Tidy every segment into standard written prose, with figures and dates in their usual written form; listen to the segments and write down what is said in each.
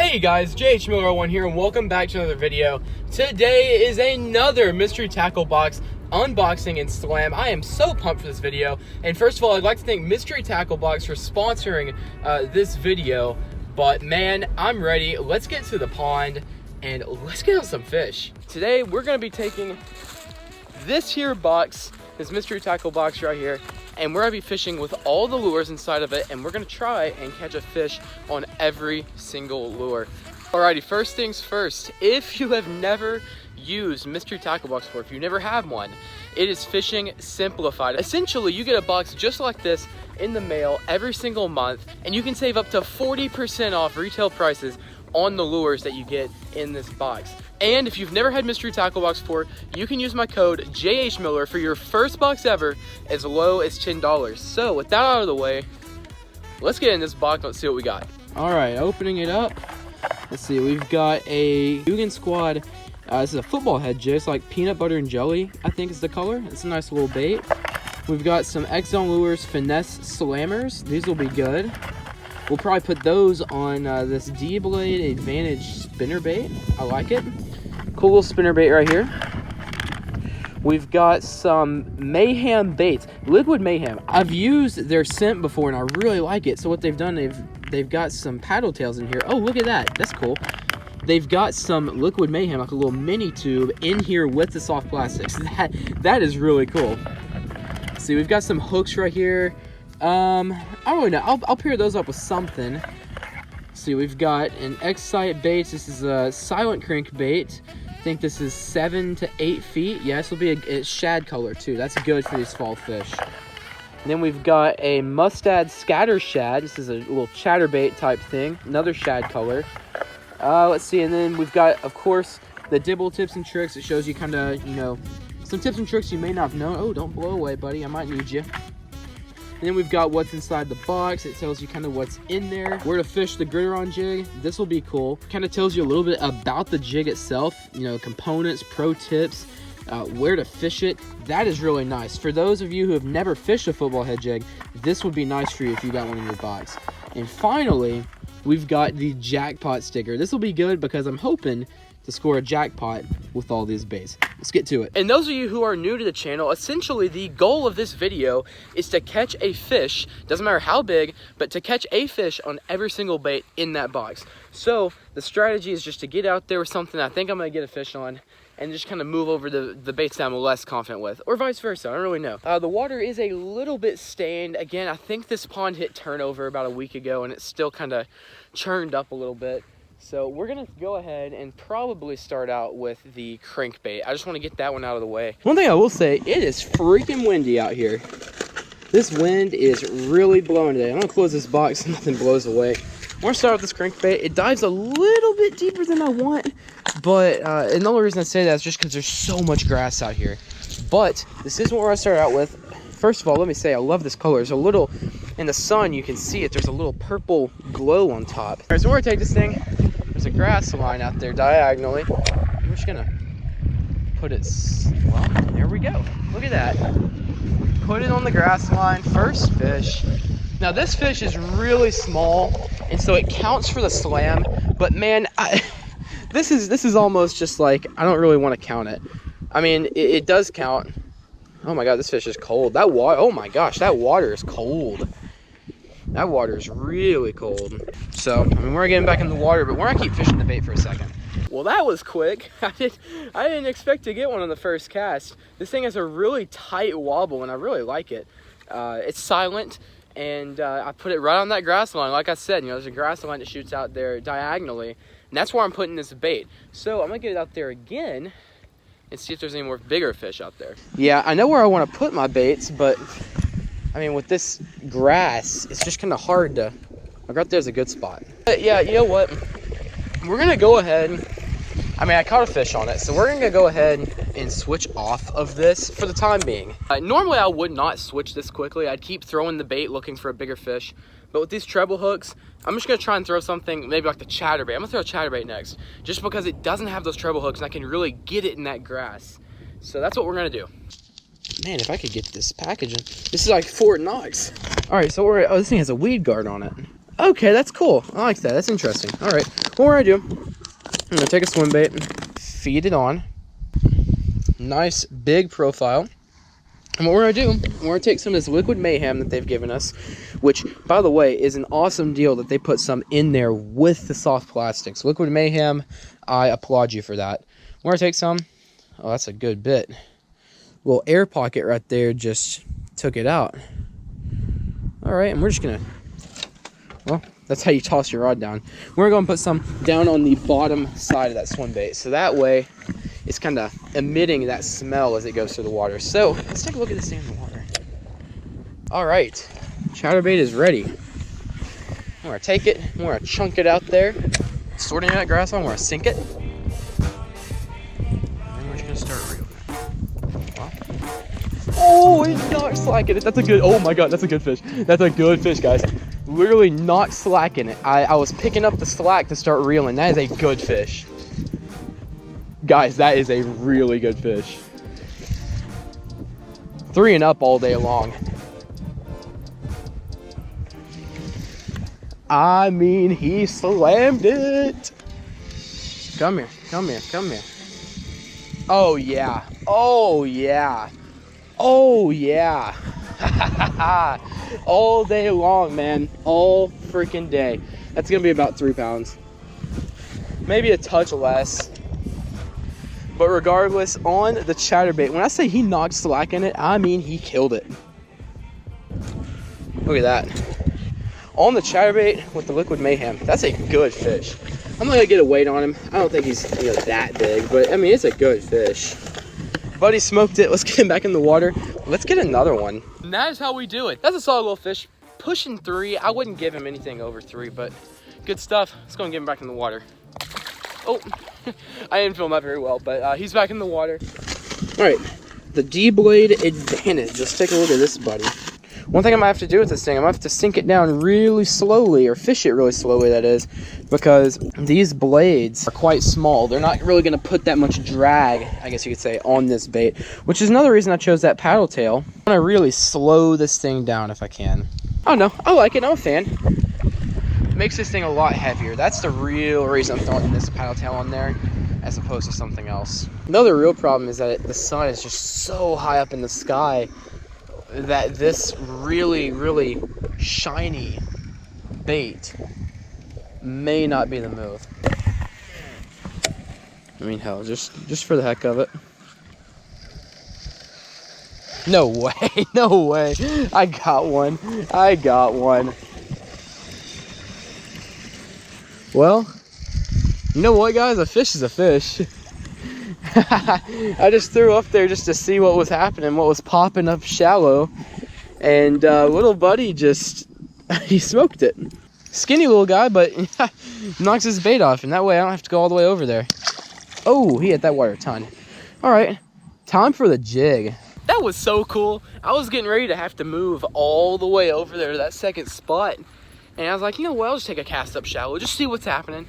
Hey guys, JHMiller01 here and welcome back to another video. Today is another mystery tackle box unboxing and slam. I am so pumped for this video. And first of all, I'd like to thank Mystery Tackle Box for sponsoring this video. But man, I'm ready. Let's get to the pond and let's get on some fish. Today, we're gonna be taking this here box, this mystery tackle box right here, and we're gonna be fishing with all the lures inside of it, and we're gonna try and catch a fish on every single lure. Alrighty, first things first, if you have never used mystery tackle box before, if you never have one, it is fishing simplified. Essentially, you get a box just like this in the mail every single month, and you can save up to 40% off retail prices on the lures that you get in this box. And if you've never had mystery tackle box before, you can use my code JHMiller for your first box ever as low as $10. So with that out of the way, let's get in this box. Let's see what we got. All right, opening it up. Let's see, we've got a Dugan Squad. This is a football head jig. It's like peanut butter and jelly, I think is the color. It's a nice little bait. We've got some X-Zone Lures Finesse Slammers. These will be good. We'll probably put those on this D-Blade Advantage spinner bait. I like it. Cool little spinner bait right here. We've got some Mayhem baits, Liquid Mayhem. I've used their scent before and I really like it. So what they've done, they've got some paddle tails in here. Oh, look at that. That's cool. They've got some Liquid Mayhem, like a little mini tube in here with the soft plastics. That is really cool. See, we've got some hooks right here. I don't really know. I'll pair those up with something. See, we've got an X-Sight bait. This is a silent crank bait. I think this is 7 to 8 feet. Yeah, this will be a shad color too. That's good for these fall fish. And then we've got a Mustad Scatter Shad. This is a little chatterbait type thing. Another shad color. Let's see, and then we've got, of course, the Dibble tips and tricks. It shows you kind of, you know, some tips and tricks you may not have known. Oh, don't blow away, buddy. I might need you. And then we've got what's inside the box. It tells you kind of what's in there. Where to fish the Gridiron jig. This will be cool. Kind of tells you a little bit about the jig itself. You know, components, pro tips, where to fish it. That is really nice. For those of you who have never fished a football head jig, this would be nice for you if you got one in your box. And finally, we've got the jackpot sticker. This will be good because I'm hoping to score a jackpot with all these baits. Let's get to it. And those of you who are new to the channel, essentially the goal of this video is to catch a fish, doesn't matter how big, but to catch a fish on every single bait in that box. So the strategy is just to get out there with something I think I'm gonna get a fish on and just kind of move over the baits that I'm less confident with, or vice versa, I don't really know. The water is a little bit stained. Again, I think this pond hit turnover about a week ago and it's still kind of churned up a little bit. So we're gonna go ahead and probably start out with the crankbait. I just want to get that one out of the way. One thing I will say, it is freaking windy out here. This wind is really blowing today. I'm gonna close this box so nothing blows away. We're gonna start with this crankbait. It dives a little bit deeper than I want, but and the only reason I say that is just because there's so much grass out here. But this is what we're gonna start out with. First of all, let me say I love this color. There's a little, in the sun you can see it, there's a little purple glow on top. All right, so we're gonna take this thing. There's a grass line out there diagonally. We're just gonna put it, well, there we go. Look at that. Put it on the grass line, first fish. Now this fish is really small, and so it counts for the slam, but man, this is almost just like, I don't really want to count it. I mean, it does count. Oh my God, this fish is cold. That water, oh my gosh, that water is cold. That water is really cold. So, I mean, we're getting back in the water, but we're gonna keep fishing the bait for a second. Well, that was quick. I didn't expect to get one on the first cast. This thing has a really tight wobble, and I really like it. It's silent, and I put it right on that grass line. Like I said, you know, there's a grass line that shoots out there diagonally, and that's where I'm putting this bait. So I'm gonna get it out there again and see if there's any more bigger fish out there. Yeah, I know where I want to put my baits, but I mean, with this grass, it's just kind of hard to, like right there's a good spot. But yeah, you know what? We're gonna go ahead, I mean, I caught a fish on it, so we're gonna go ahead and switch off of this for the time being. Normally I would not switch this quickly. I'd keep throwing the bait looking for a bigger fish. But with these treble hooks, I'm just gonna try and throw something, maybe like the chatterbait. I'm gonna throw a chatterbait next, just because it doesn't have those treble hooks and I can really get it in that grass. So that's what we're gonna do. Man, if I could get this packaging. This is like Fort Knox. All right, so oh, this thing has a weed guard on it. Okay, that's cool. I like that. That's interesting. All right. What we're gonna do, I'm gonna take a swim bait, feed it on. Nice big profile. And what we're gonna do, we're gonna take some of this Liquid Mayhem that they've given us, which, by the way, is an awesome deal that they put some in there with the soft plastics. Liquid Mayhem, I applaud you for that. We're gonna take some. Oh, that's a good bit. Little air pocket right there just took it out. All right, and we're just gonna, well, that's how you toss your rod down. We're gonna put some down on the bottom side of that swim bait, so that way it's kind of emitting that smell as it goes through the water. So let's take a look at this thing in the water. All right, chatterbait is ready. I'm gonna take it, we're gonna chunk it out there, sorting that grass on, we're gonna sink it. And then we're just gonna start reeling. Wow. Oh, it knocked slack in it. That's a good, oh my God, that's a good fish. That's a good fish, guys. Literally knocked slack in it. I was picking up the slack to start reeling. That is a good fish. Guys, that is a really good fish. 3 and up all day long. I mean, he slammed it. Come here, come here, come here. Oh yeah, oh yeah, oh yeah. All day long, man, all freaking day. That's gonna be about 3 pounds. Maybe a touch less. But regardless, on the chatterbait, when I say he knocked slack in it, I mean he killed it. Look at that. On the chatterbait with the Liquid Mayhem, that's a good fish. I'm not gonna get a weight on him. I don't think he's that big, but I mean, it's a good fish. Buddy smoked it. Let's get him back in the water. Let's get another one. And that is how we do it. That's a solid little fish. Pushing 3. I wouldn't give him anything over 3, but good stuff. Let's go and get him back in the water. Oh, I didn't film that very well, but he's back in the water. All right, the D-blade advantage. Let's take a look at this, buddy. One thing I'm gonna have to do with this thing, I'm gonna have to sink it down really slowly, or fish it really slowly, that is, because these blades are quite small. They're not really gonna put that much drag, I guess you could say, on this bait, which is another reason I chose that paddle tail. I'm gonna really slow this thing down if I can. I don't know, I like it, I'm a fan. Makes this thing a lot heavier. That's the real reason I'm throwing this paddle tail on there as opposed to something else. Another real problem is that the sun is just so high up in the sky that this really, really shiny bait may not be the move. I mean, hell, just for the heck of it. No way, no way. I got one. I got one. Well, you know what, guys? A fish is a fish. I just threw up there just to see what was happening, what was popping up shallow. And little buddy just, he smoked it. Skinny little guy, but knocks his bait off. And that way I don't have to go all the way over there. Oh, he hit that water a ton. All right, time for the jig. That was so cool. I was getting ready to have to move all the way over there to that second spot. And I was like, you know what, I'll just take a cast up shallow, just see what's happening.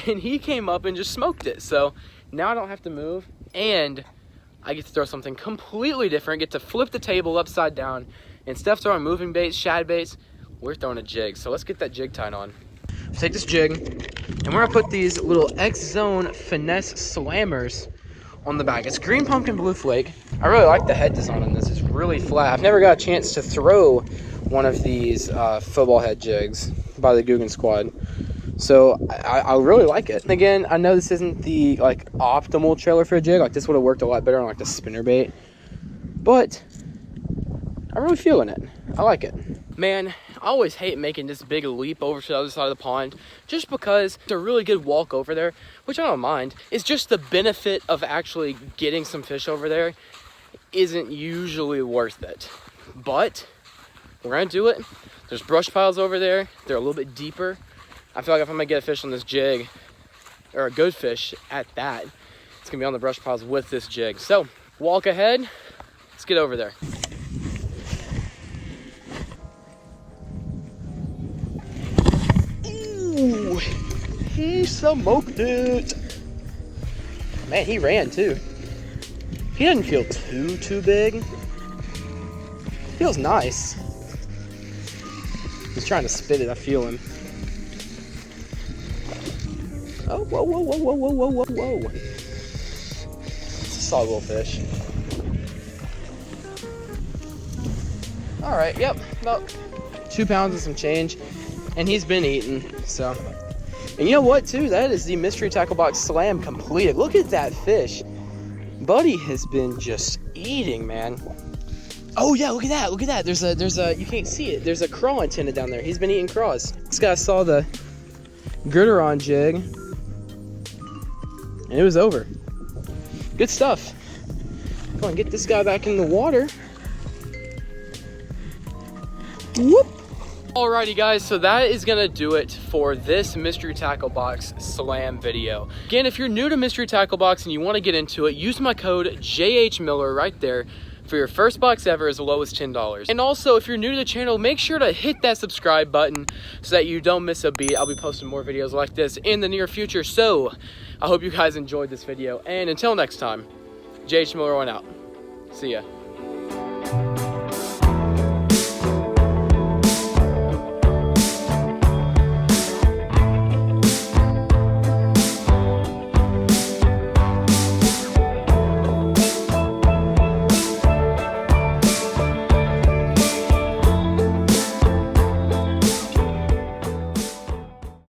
And he came up and just smoked it. So now I don't have to move, and I get to throw something completely different, get to flip the table upside down. Instead of throwing moving baits, shad baits, we're throwing a jig. So let's get that jig tied on. Take this jig, and we're gonna put these little X-Zone Finesse Slammers on the back. It's green pumpkin blue flake. I really like the head design on this. It's really flat. I've never got a chance to throw one of these football head jigs by the Guggen Squad, so I really like it. Again, I know this isn't the optimal trailer for a jig. Like, this would have worked a lot better on like the spinner bait, but I'm really feeling it. I like it. Man, I always hate making this big leap over to the other side of the pond just because it's a really good walk over there, which I don't mind. It's just the benefit of actually getting some fish over there isn't usually worth it, but we're gonna do it. There's brush piles over there. They're a little bit deeper. I feel like if I'm gonna get a fish on this jig, or a good fish at that, it's gonna be on the brush piles with this jig. So walk ahead, let's get over there. Ooh, he smoked it. Man, he ran too. He doesn't feel too big. Feels nice. He's trying to spit it, I feel him. Oh, whoa, whoa, whoa, whoa, whoa, whoa, whoa, whoa. It's a solid little fish. All right, yep, about 2 pounds and some change. And he's been eating, so. And you know what, too? That is the Mystery Tackle Box Slam completed. Look at that fish. Buddy has been just eating, man. Oh yeah, look at that, look at that. There's a, you can't see it. There's a craw antenna down there. He's been eating craws. This guy saw the girder on jig, and it was over. Good stuff. Come on, get this guy back in the water. Whoop. Alrighty guys, so that is gonna do it for this Mystery Tackle Box Slam video. Again, if you're new to Mystery Tackle Box and you wanna get into it, use my code JHMiller right there for your first box ever as low as $10. And also, if you're new to the channel, make sure to hit that subscribe button so that you don't miss a beat. I'll be posting more videos like this in the near future. So, I hope you guys enjoyed this video. And until next time, JH Miller on out. See ya.